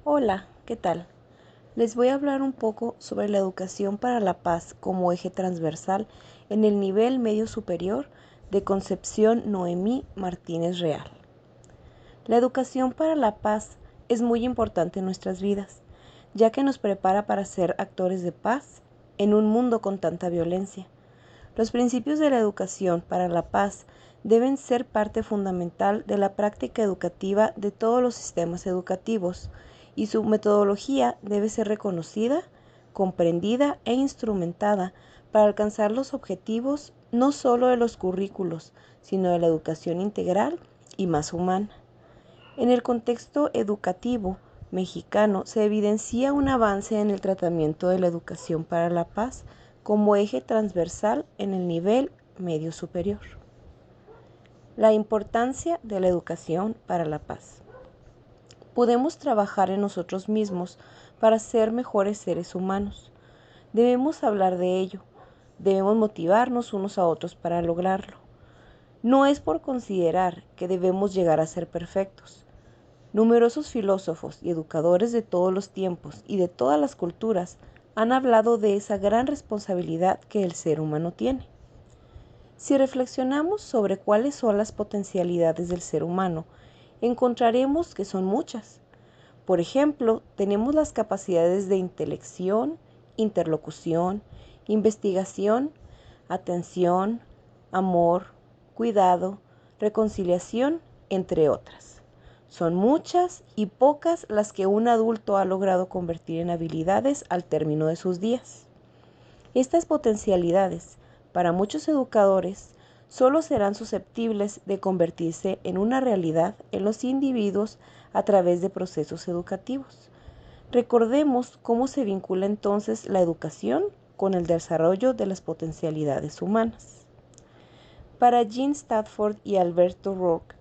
Hola, ¿qué tal? Les voy a hablar un poco sobre la educación para la paz como eje transversal en el nivel medio superior de Concepción Noemí Martínez Real. La educación para la paz es muy importante en nuestras vidas, ya que nos prepara para ser actores de paz en un mundo con tanta violencia. Los principios de la educación para la paz deben ser parte fundamental de la práctica educativa de todos los sistemas educativos y su metodología debe ser reconocida, comprendida e instrumentada para alcanzar los objetivos no solo de los currículos, sino de la educación integral y más humana. En el contexto educativo mexicano se evidencia un avance en el tratamiento de la educación para la paz como eje transversal en el nivel medio superior. La importancia de la educación para la paz. Podemos trabajar en nosotros mismos para ser mejores seres humanos. Debemos hablar de ello. Debemos motivarnos unos a otros para lograrlo. No es por considerar que debemos llegar a ser perfectos. Numerosos filósofos y educadores de todos los tiempos y de todas las culturas han hablado de esa gran responsabilidad que el ser humano tiene. Si reflexionamos sobre cuáles son las potencialidades del ser humano, encontraremos que son muchas. Por ejemplo, tenemos las capacidades de intelección, interlocución, investigación, atención, amor, cuidado, reconciliación, entre otras. Son muchas y pocas las que un adulto ha logrado convertir en habilidades al término de sus días. Estas potencialidades, para muchos educadores, solo serán susceptibles de convertirse en una realidad en los individuos a través de procesos educativos. Recordemos cómo se vincula entonces la educación con el desarrollo de las potencialidades humanas. Para Jean Stafford y Alberto Roque,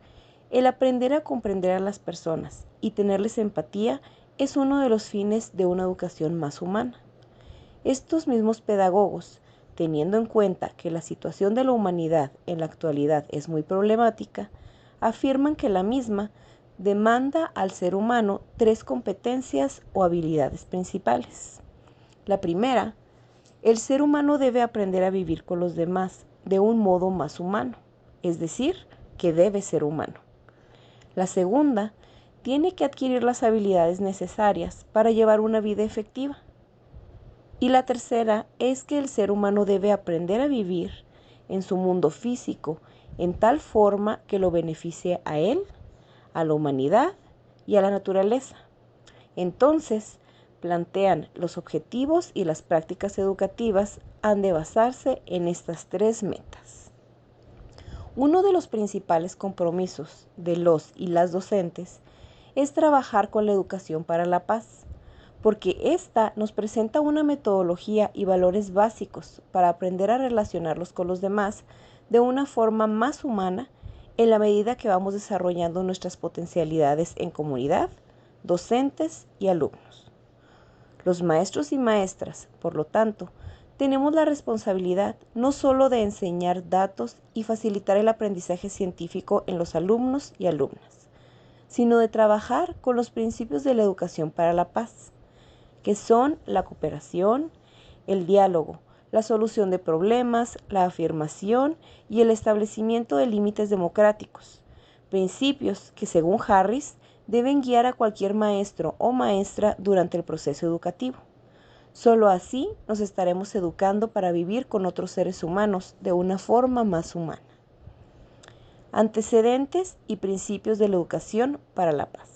el aprender a comprender a las personas y tenerles empatía es uno de los fines de una educación más humana. Estos mismos pedagogos, teniendo en cuenta que la situación de la humanidad en la actualidad es muy problemática, afirman que la misma demanda al ser humano 3 competencias o habilidades principales. La primera, el ser humano debe aprender a vivir con los demás de un modo más humano, es decir, que debe ser humano. La segunda, tiene que adquirir las habilidades necesarias para llevar una vida efectiva. Y la tercera es que el ser humano debe aprender a vivir en su mundo físico en tal forma que lo beneficie a él, a la humanidad y a la naturaleza. Entonces, plantean los objetivos y las prácticas educativas han de basarse en estas 3 metas. Uno de los principales compromisos de los y las docentes es trabajar con la educación para la paz, porque ésta nos presenta una metodología y valores básicos para aprender a relacionarlos con los demás de una forma más humana en la medida que vamos desarrollando nuestras potencialidades en comunidad, docentes y alumnos. Los maestros y maestras, por lo tanto, tenemos la responsabilidad no solo de enseñar datos y facilitar el aprendizaje científico en los alumnos y alumnas, sino de trabajar con los principios de la educación para la paz, que son la cooperación, el diálogo, la solución de problemas, la afirmación y el establecimiento de límites democráticos, principios que, según Harris, deben guiar a cualquier maestro o maestra durante el proceso educativo. Solo así nos estaremos educando para vivir con otros seres humanos de una forma más humana. Antecedentes y principios de la educación para la paz.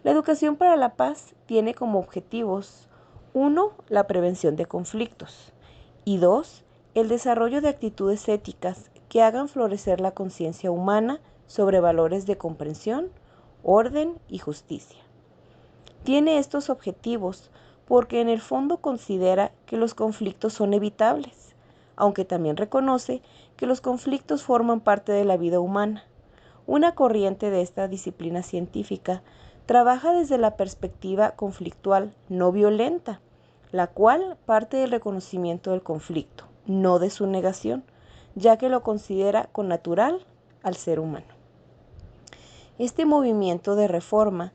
La educación para la paz tiene como objetivos 1. La prevención de conflictos y 2. El desarrollo de actitudes éticas que hagan florecer la conciencia humana sobre valores de comprensión, orden y justicia. Tiene estos objetivos porque en el fondo considera que los conflictos son evitables, aunque también reconoce que los conflictos forman parte de la vida humana. Una corriente de esta disciplina científica trabaja desde la perspectiva conflictual no violenta, la cual parte del reconocimiento del conflicto, no de su negación, ya que lo considera connatural al ser humano. Este movimiento de reforma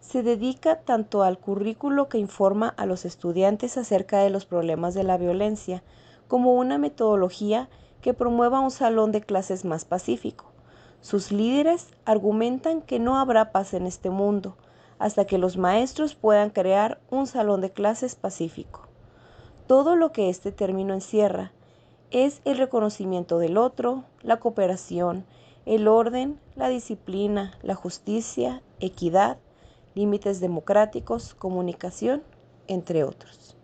Se dedica tanto al currículo que informa a los estudiantes acerca de los problemas de la violencia, como una metodología que promueva un salón de clases más pacífico. Sus líderes argumentan que no habrá paz en este mundo hasta que los maestros puedan crear un salón de clases pacífico. Todo lo que este término encierra es el reconocimiento del otro, la cooperación, el orden, la disciplina, la justicia, equidad, límites democráticos, comunicación, entre otros.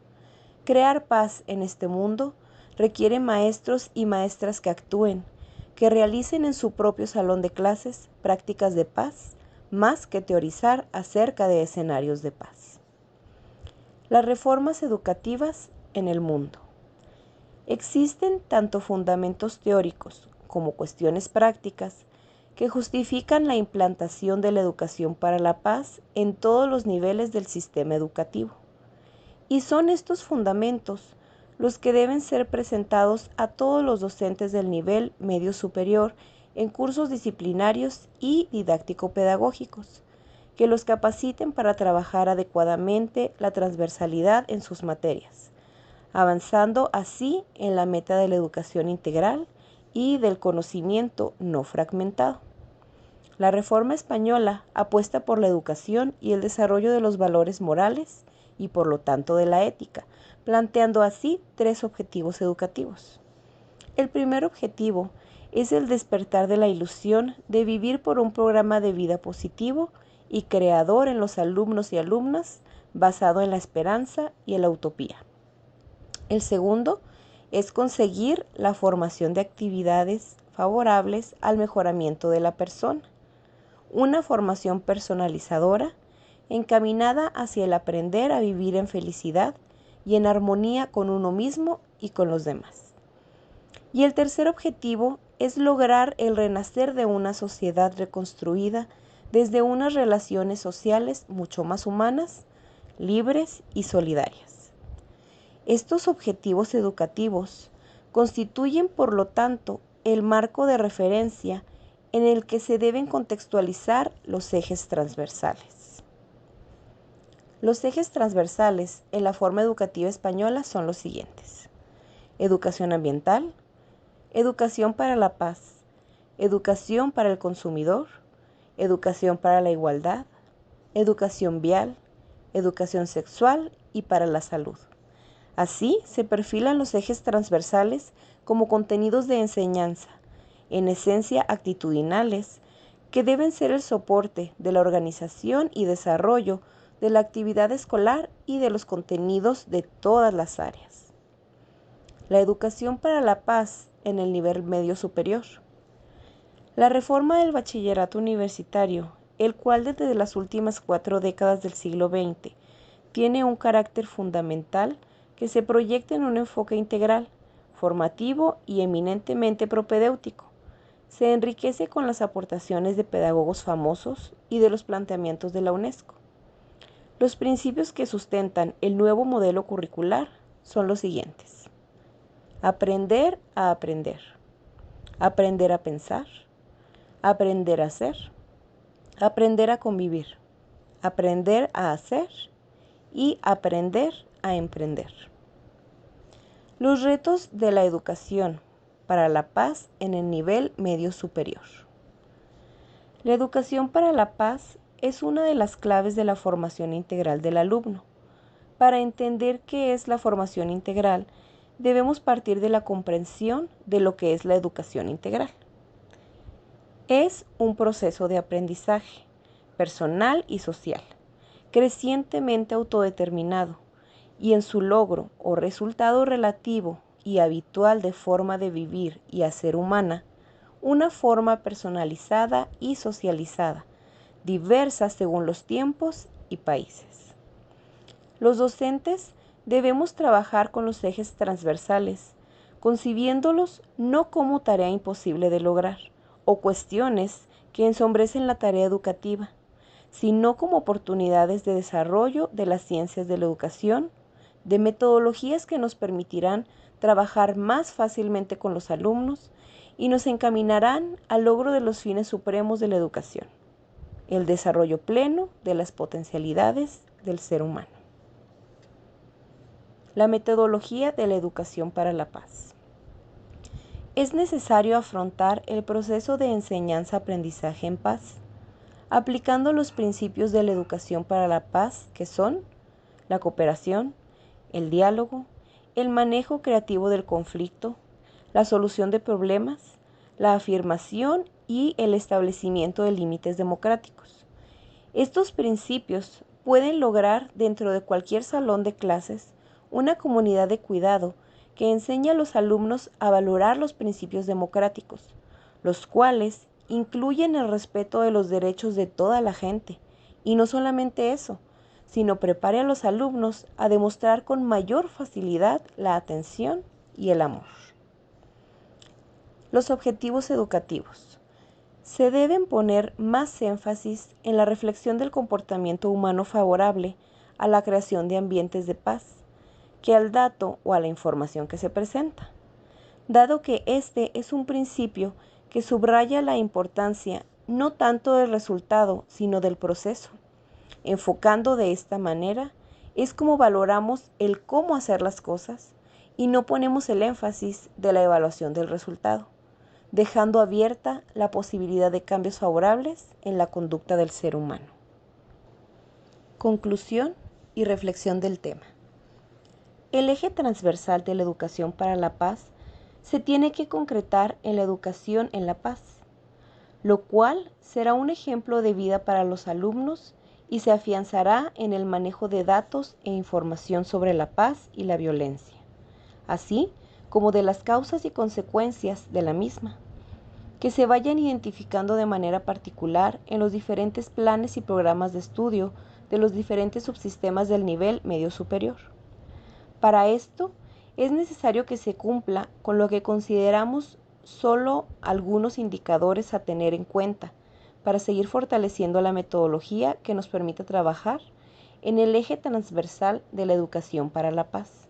Crear paz en este mundo requiere maestros y maestras que actúen, que realicen en su propio salón de clases prácticas de paz, más que teorizar acerca de escenarios de paz. Las reformas educativas en el mundo. Existen tanto fundamentos teóricos como cuestiones prácticas que justifican la implantación de la educación para la paz en todos los niveles del sistema educativo. Y son estos fundamentos los que deben ser presentados a todos los docentes del nivel medio superior en cursos disciplinarios y didáctico-pedagógicos, que los capaciten para trabajar adecuadamente la transversalidad en sus materias, avanzando así en la meta de la educación integral y del conocimiento no fragmentado. La Reforma Española apuesta por la educación y el desarrollo de los valores morales y por lo tanto de la ética, planteando así 3 objetivos educativos. El primer objetivo es el despertar de la ilusión de vivir por un programa de vida positivo y creador en los alumnos y alumnas, basado en la esperanza y en la utopía. El segundo es conseguir la formación de actividades favorables al mejoramiento de la persona, una formación personalizadora encaminada hacia el aprender a vivir en felicidad y en armonía con uno mismo y con los demás. Y el tercer objetivo es lograr el renacer de una sociedad reconstruida desde unas relaciones sociales mucho más humanas, libres y solidarias. Estos objetivos educativos constituyen, por lo tanto, el marco de referencia en el que se deben contextualizar los ejes transversales. Los ejes transversales en la forma educativa española son los siguientes: educación ambiental, educación para la paz, educación para el consumidor, educación para la igualdad, educación vial, educación sexual y para la salud. Así se perfilan los ejes transversales como contenidos de enseñanza, en esencia actitudinales, que deben ser el soporte de la organización y desarrollo de la actividad escolar y de los contenidos de todas las áreas. La educación para la paz en el nivel medio superior. La reforma del bachillerato universitario, el cual desde las últimas 4 décadas del siglo XX tiene un carácter fundamental que se proyecta en un enfoque integral, formativo y eminentemente propedéutico. Se enriquece con las aportaciones de pedagogos famosos y de los planteamientos de la UNESCO. Los principios que sustentan el nuevo modelo curricular son los siguientes: aprender a aprender, aprender a pensar, aprender a hacer, aprender a convivir, aprender a hacer y aprender a emprender. Los retos de la educación para la paz en el nivel medio superior. La educación para la paz es una de las claves de la formación integral del alumno. Para entender qué es la formación integral, debemos partir de la comprensión de lo que es la educación integral. Es un proceso de aprendizaje personal y social, crecientemente autodeterminado, y en su logro o resultado relativo y habitual de forma de vivir y hacer humana, una forma personalizada y socializada, diversa según los tiempos y países. Los docentes debemos trabajar con los ejes transversales, concibiéndolos no como tarea imposible de lograr o cuestiones que ensombrecen la tarea educativa, sino como oportunidades de desarrollo de las ciencias de la educación, de metodologías que nos permitirán trabajar más fácilmente con los alumnos y nos encaminarán al logro de los fines supremos de la educación: el desarrollo pleno de las potencialidades del ser humano. La metodología de la educación para la paz. Es necesario afrontar el proceso de enseñanza-aprendizaje en paz, aplicando los principios de la educación para la paz, que son la cooperación, el diálogo, el manejo creativo del conflicto, la solución de problemas, la afirmación y el establecimiento de límites democráticos. Estos principios pueden lograr dentro de cualquier salón de clases una comunidad de cuidado que enseña a los alumnos a valorar los principios democráticos, los cuales incluyen el respeto de los derechos de toda la gente, y no solamente eso, sino prepare a los alumnos a demostrar con mayor facilidad la atención y el amor. Los objetivos educativos. Se deben poner más énfasis en la reflexión del comportamiento humano favorable a la creación de ambientes de paz, que al dato o a la información que se presenta, dado que este es un principio que subraya la importancia no tanto del resultado, sino del proceso. Enfocando de esta manera, es como valoramos el cómo hacer las cosas y no ponemos el énfasis de la evaluación del resultado, dejando abierta la posibilidad de cambios favorables en la conducta del ser humano. Conclusión y reflexión del tema. El eje transversal de la educación para la paz se tiene que concretar en la educación en la paz, lo cual será un ejemplo de vida para los alumnos y se afianzará en el manejo de datos e información sobre la paz y la violencia, así como de las causas y consecuencias de la misma, que se vayan identificando de manera particular en los diferentes planes y programas de estudio de los diferentes subsistemas del nivel medio superior. Para esto, es necesario que se cumpla con lo que consideramos solo algunos indicadores a tener en cuenta para seguir fortaleciendo la metodología que nos permita trabajar en el eje transversal de la educación para la paz,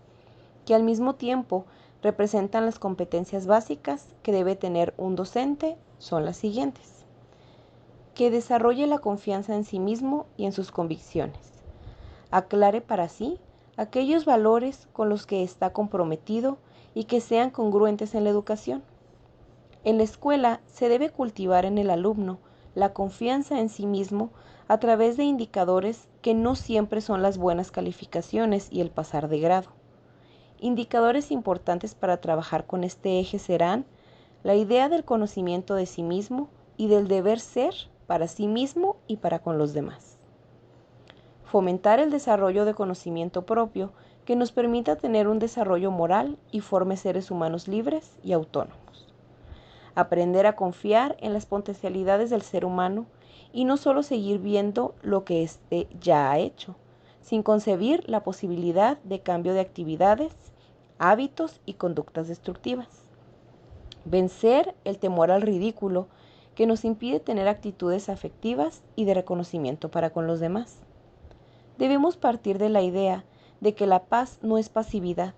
que al mismo tiempo representan las competencias básicas que debe tener un docente. Son las siguientes: que desarrolle la confianza en sí mismo y en sus convicciones, aclare para sí aquellos valores con los que está comprometido y que sean congruentes en la educación. En la escuela se debe cultivar en el alumno la confianza en sí mismo a través de indicadores que no siempre son las buenas calificaciones y el pasar de grado. Indicadores importantes para trabajar con este eje serán la idea del conocimiento de sí mismo y del deber ser para sí mismo y para con los demás. Fomentar el desarrollo de conocimiento propio que nos permita tener un desarrollo moral y forme seres humanos libres y autónomos. Aprender a confiar en las potencialidades del ser humano y no solo seguir viendo lo que éste ya ha hecho, sin concebir la posibilidad de cambio de actividades, hábitos y conductas destructivas. Vencer el temor al ridículo que nos impide tener actitudes afectivas y de reconocimiento para con los demás. Debemos partir de la idea de que la paz no es pasividad,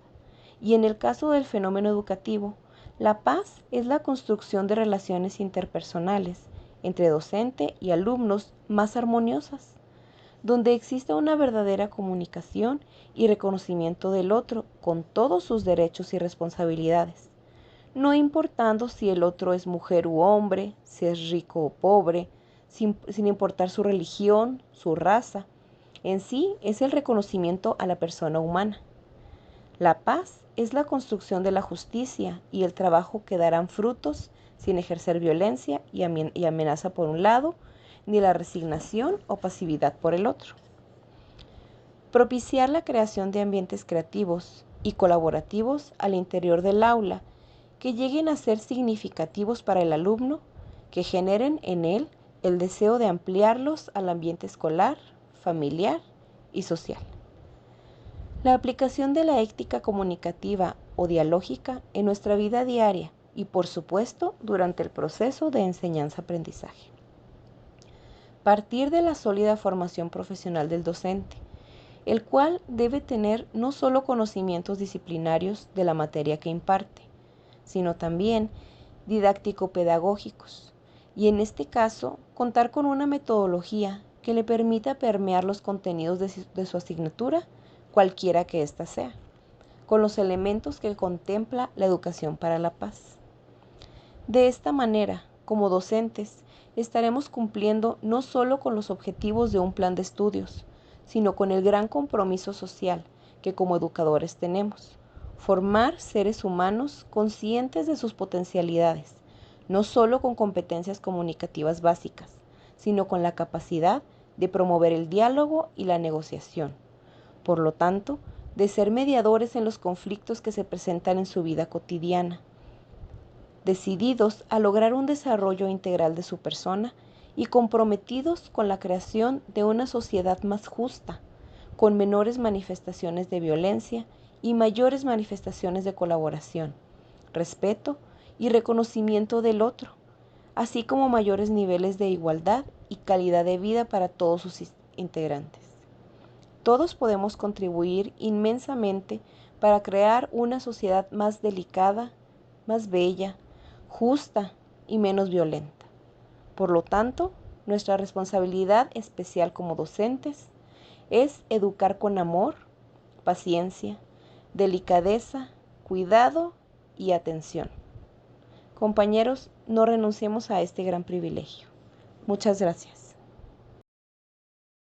y en el caso del fenómeno educativo, la paz es la construcción de relaciones interpersonales entre docente y alumnos más armoniosas, donde exista una verdadera comunicación y reconocimiento del otro con todos sus derechos y responsabilidades, no importando si el otro es mujer u hombre, si es rico o pobre, sin importar su religión, su raza. En sí es el reconocimiento a la persona humana. La paz es la construcción de la justicia y el trabajo que darán frutos sin ejercer violencia y amenaza por un lado, ni la resignación o pasividad por el otro. Propiciar la creación de ambientes creativos y colaborativos al interior del aula que lleguen a ser significativos para el alumno, que generen en él el deseo de ampliarlos al ambiente escolar, familiar y social. La aplicación de la ética comunicativa o dialógica en nuestra vida diaria y, por supuesto, durante el proceso de enseñanza-aprendizaje. Partir de la sólida formación profesional del docente, el cual debe tener no solo conocimientos disciplinarios de la materia que imparte, sino también didáctico-pedagógicos, y en este caso contar con una metodología que le permita permear los contenidos de su asignatura, cualquiera que ésta sea, con los elementos que contempla la educación para la paz. De esta manera, como docentes, estaremos cumpliendo no solo con los objetivos de un plan de estudios, sino con el gran compromiso social que como educadores tenemos: formar seres humanos conscientes de sus potencialidades, no solo con competencias comunicativas básicas, sino con la capacidad de promover el diálogo y la negociación. Por lo tanto, de ser mediadores en los conflictos que se presentan en su vida cotidiana, decididos a lograr un desarrollo integral de su persona y comprometidos con la creación de una sociedad más justa, con menores manifestaciones de violencia y mayores manifestaciones de colaboración, respeto y reconocimiento del otro, así como mayores niveles de igualdad y calidad de vida para todos sus integrantes. Todos podemos contribuir inmensamente para crear una sociedad más delicada, más bella, justa y menos violenta. Por lo tanto, nuestra responsabilidad especial como docentes es educar con amor, paciencia, delicadeza, cuidado y atención. Compañeros, no renunciemos a este gran privilegio. Muchas gracias.